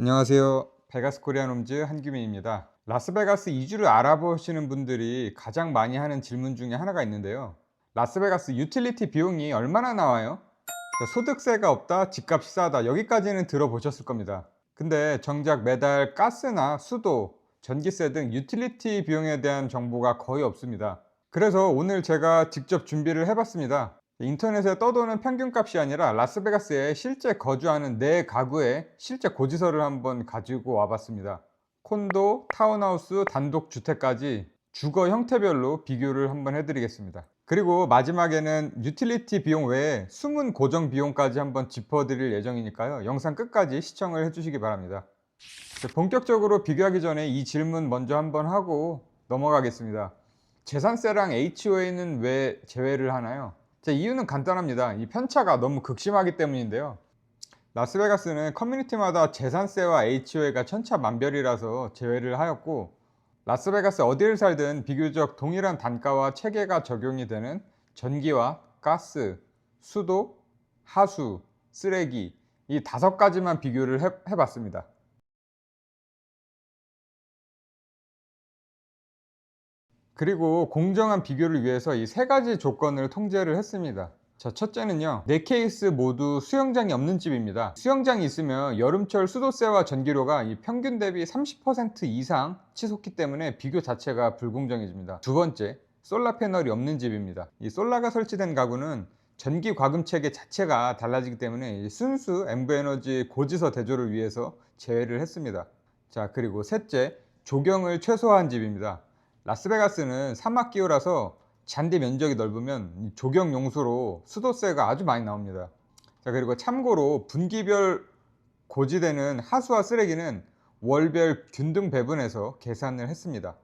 안녕하세요. 베가스 코리안 홈즈 한규민입니다. 라스베가스 이주를 알아보시는 분들이 가장 많이 하는 질문 중에 하나가 있는데요. 라스베가스 유틸리티 비용이 얼마나 나와요? 소득세가 없다, 집값이 싸다, 여기까지는 들어보셨을 겁니다. 근데 정작 매달 가스나 수도, 전기세 등 유틸리티 비용에 대한 정보가 거의 없습니다. 그래서 오늘 제가 직접 준비를 해봤습니다. 인터넷에 떠도는 평균값이 아니라 라스베가스에 실제 거주하는 내 가구의 실제 고지서를 한번 가지고 와봤습니다. 콘도, 타운하우스, 단독주택까지 주거 형태별로 비교를 한번 해드리겠습니다. 그리고 마지막에는 유틸리티 비용 외에 숨은 고정 비용까지 한번 짚어드릴 예정이니까요. 영상 끝까지 시청을 해주시기 바랍니다. 본격적으로 비교하기 전에 이 질문 먼저 한번 하고 넘어가겠습니다. 재산세랑 HOA는 왜 제외를 하나요? 이유는 간단합니다. 이 편차가 너무 극심하기 때문인데요. 라스베가스는 커뮤니티마다 재산세와 HOA가 천차만별이라서 제외를 하였고, 라스베가스 어디를 살든 비교적 동일한 단가와 체계가 적용이 되는 전기와 가스, 수도, 하수, 쓰레기 이 5가지만 비교를 해봤습니다. 그리고 공정한 비교를 위해서 이 3가지 조건을 통제를 했습니다. 자, 첫째는요, 4케이스 모두 수영장이 없는 집입니다. 수영장이 있으면 여름철 수도세와 전기료가 이 평균 대비 30% 이상 치솟기 때문에 비교 자체가 불공정해집니다. 두 번째, 솔라 패널이 없는 집입니다. 이 솔라가 설치된 가구는 전기 과금 체계 자체가 달라지기 때문에 순수 엠브에너지 고지서 대조를 위해서 제외를 했습니다. 자, 그리고 셋째, 조경을 최소화한 집입니다. 라스베가스는 사막 기후라서 잔디 면적이 넓으면 조경 용수로 수도세가 아주 많이 나옵니다. 자, 그리고 참고로 분기별 고지되는 하수와 쓰레기는 월별 균등 배분해서 계산을 했습니다.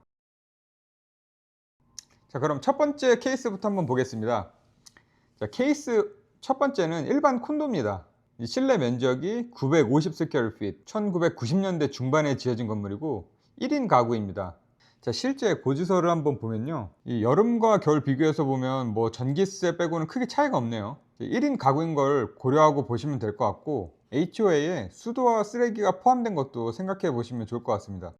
자, 그럼 첫 번째 케이스부터 한번 보겠습니다. 자, 케이스 첫 번째는 일반 콘도입니다. 이 실내 면적이 950스퀘어핏, 1990년대 중반에 지어진 건물이고 1인 가구입니다. 자, 실제 고지서를 한번 보면요, 이 여름과 겨울 비교해서 보면 뭐 전기세 빼고는 크게 차이가 없네요. 1인 가구인 걸 고려하고 보시면 될 것 같고, HOA에 수도와 쓰레기가 포함된 것도 생각해 보시면 좋을 것 같습니다.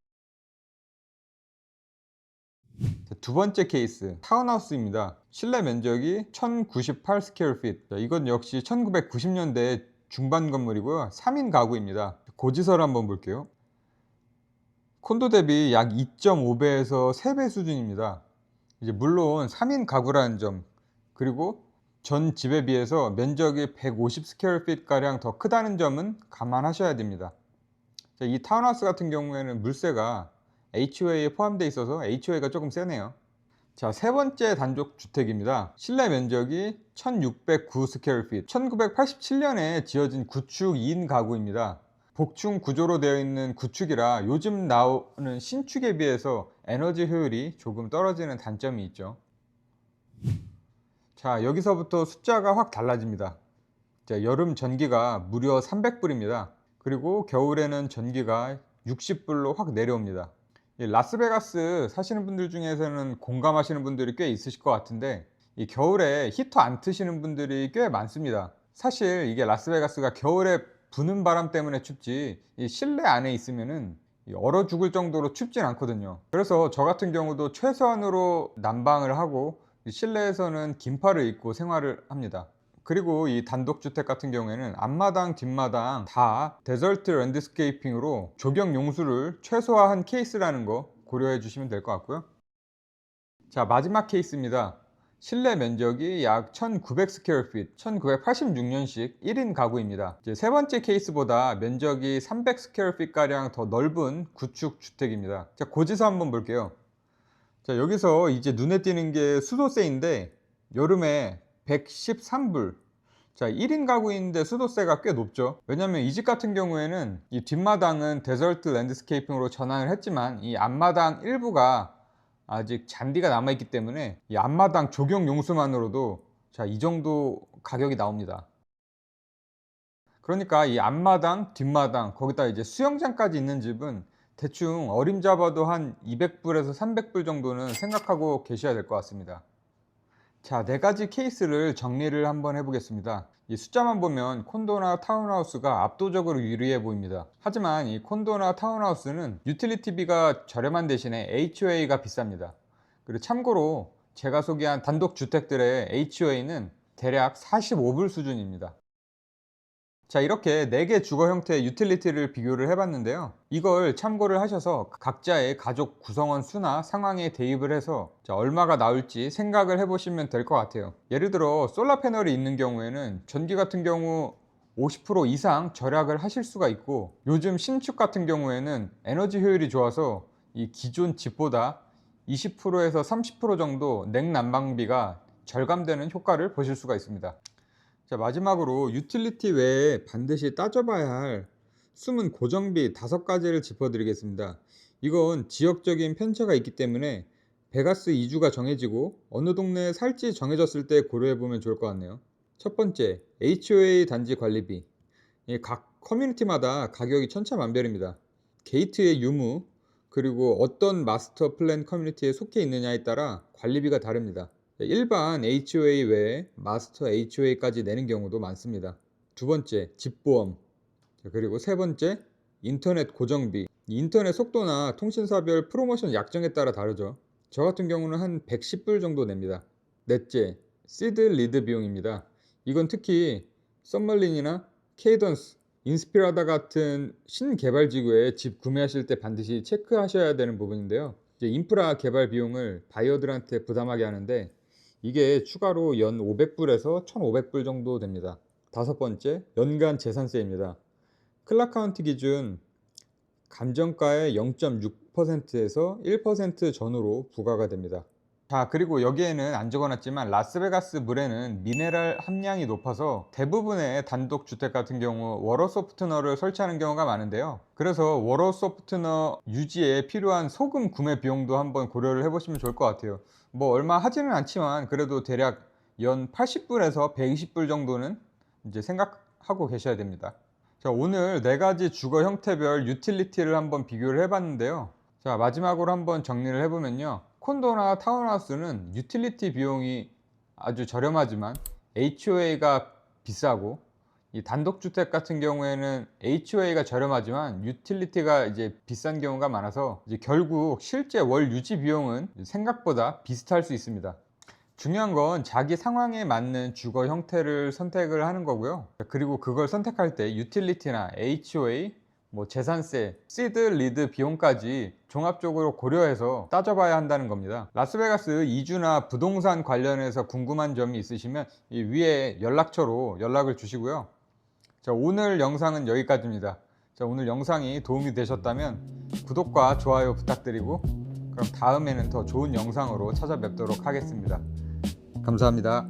자, 두 번째 케이스 타운하우스입니다. 실내 면적이 1098스퀘어핏, 이건 역시 1990년대 중반 건물이고요, 3인 가구입니다. 고지서를 한번 볼게요. 콘도 대비 약 2.5배에서 3배 수준입니다. 이제 물론 3인 가구라는 점, 그리고 전 집에 비해서 면적이 150스퀘어핏 가량 더 크다는 점은 감안하셔야 됩니다. 이 타운하우스 같은 경우에는 물세가 HOA에 포함되어 있어서 HOA가 조금 세네요. 자, 세 번째 단독 주택입니다. 실내 면적이 1609스퀘어핏, 1987년에 지어진 구축 2인 가구입니다. 복층 구조로 되어 있는 구축이라 요즘 나오는 신축에 비해서 에너지 효율이 조금 떨어지는 단점이 있죠. 자, 여기서부터 숫자가 확 달라집니다. 자, 여름 전기가 무려 300불입니다. 그리고 겨울에는 전기가 60불로 확 내려옵니다. 이 라스베가스 사시는 분들 중에서는 공감하시는 분들이 꽤 있으실 것 같은데, 이 겨울에 히터 안 트시는 분들이 꽤 많습니다. 사실 이게 라스베가스가 겨울에 부는 바람 때문에 춥지, 이 실내 안에 있으면은 얼어 죽을 정도로 춥진 않거든요. 그래서 저 같은 경우도 최소한으로 난방을 하고 실내에서는 긴팔을 입고 생활을 합니다. 그리고 이 단독주택 같은 경우에는 앞마당 뒷마당 다 데설트 랜드스케이핑으로 조경 용수를 최소화한 케이스라는 거 고려해 주시면 될 것 같고요. 자, 마지막 케이스입니다. 실내 면적이 약 1900스퀘어핏, 1986년식 1인 가구입니다. 이제 세 번째 케이스보다 면적이 300스퀘어핏 가량 더 넓은 구축 주택입니다. 자, 고지서 한번 볼게요. 자, 여기서 이제 눈에 띄는 게 수도세인데 여름에 113불. 자, 1인 가구인데 수도세가 꽤 높죠. 왜냐면 이 집 같은 경우에는 이 뒷마당은 데설트 랜드스케이핑으로 전환을 했지만 이 앞마당 일부가 아직 잔디가 남아있기 때문에 이 앞마당 조경 용수만으로도 자, 이 정도 가격이 나옵니다. 그러니까 이 앞마당, 뒷마당, 거기다 이제 수영장까지 있는 집은 대충 어림잡아도 한 200불에서 300불 정도는 생각하고 계셔야 될 것 같습니다. 자, 네 가지 케이스를 정리를 한번 해보겠습니다. 이 숫자만 보면 콘도나 타운하우스가 압도적으로 유리해 보입니다. 하지만 이 콘도나 타운하우스는 유틸리티비가 저렴한 대신에 HOA가 비쌉니다. 그리고 참고로 제가 소개한 단독주택들의 HOA는 대략 45불 수준입니다. 자, 이렇게 4개 주거 형태의 유틸리티를 비교를 해봤는데요. 이걸 참고를 하셔서 각자의 가족 구성원 수나 상황에 대입을 해서 얼마가 나올지 생각을 해보시면 될 것 같아요. 예를 들어 솔라 패널이 있는 경우에는 전기 같은 경우 50% 이상 절약을 하실 수가 있고, 요즘 신축 같은 경우에는 에너지 효율이 좋아서 이 기존 집보다 20%에서 30% 정도 냉난방비가 절감되는 효과를 보실 수가 있습니다. 자, 마지막으로 유틸리티 외에 반드시 따져봐야 할 숨은 고정비 5가지를 짚어드리겠습니다. 이건 지역적인 편차가 있기 때문에 베가스 이주가 정해지고 어느 동네에 살지 정해졌을 때 고려해보면 좋을 것 같네요. 첫 번째, HOA 단지 관리비. 각 커뮤니티마다 가격이 천차만별입니다. 게이트의 유무, 그리고 어떤 마스터 플랜 커뮤니티에 속해 있느냐에 따라 관리비가 다릅니다. 일반 HOA 외에 마스터 HOA까지 내는 경우도 많습니다. 두 번째, 집보험. 그리고 세 번째, 인터넷 고정비. 인터넷 속도나 통신사별 프로모션 약정에 따라 다르죠. 저 같은 경우는 한 110불 정도 냅니다. 넷째, 시드 리드 비용입니다. 이건 특히 썸머린이나 케이던스, 인스피라다 같은 신개발 지구에 집 구매하실 때 반드시 체크하셔야 되는 부분인데요. 인프라 개발 비용을 바이어들한테 부담하게 하는데 이게 추가로 연 500불에서 1500불 정도 됩니다. 다섯 번째, 연간 재산세입니다. 클락 카운티 기준 감정가의 0.6%에서 1% 전후로 부과가 됩니다. 자, 그리고 여기에는 안 적어놨지만 라스베가스 물에는 미네랄 함량이 높아서 대부분의 단독주택 같은 경우 워러 소프트너를 설치하는 경우가 많은데요. 그래서 워러 소프트너 유지에 필요한 소금 구매 비용도 한번 고려를 해보시면 좋을 것 같아요. 뭐 얼마 하지는 않지만 그래도 대략 연 80불에서 120불 정도는 이제 생각하고 계셔야 됩니다. 자, 오늘 4가지 주거 형태별 유틸리티를 한번 비교를 해봤는데요. 자, 마지막으로 한번 정리를 해보면요. 콘도나 타운하우스는 유틸리티 비용이 아주 저렴하지만 HOA가 비싸고, 이 단독주택 같은 경우에는 HOA가 저렴하지만 유틸리티가 이제 비싼 경우가 많아서 이제 결국 실제 월 유지 비용은 생각보다 비슷할 수 있습니다. 중요한 건 자기 상황에 맞는 주거 형태를 선택을 하는 거고요. 그리고 그걸 선택할 때 유틸리티나 HOA, 재산세, 시드 리드 비용까지 종합적으로 고려해서 따져봐야 한다는 겁니다. 라스베가스 이주나 부동산 관련해서 궁금한 점이 있으시면 이 위에 연락처로 연락을 주시고요. 자, 오늘 영상은 여기까지입니다. 자, 오늘 영상이 도움이 되셨다면 구독과 좋아요 부탁드리고, 그럼 다음에는 더 좋은 영상으로 찾아뵙도록 하겠습니다. 감사합니다.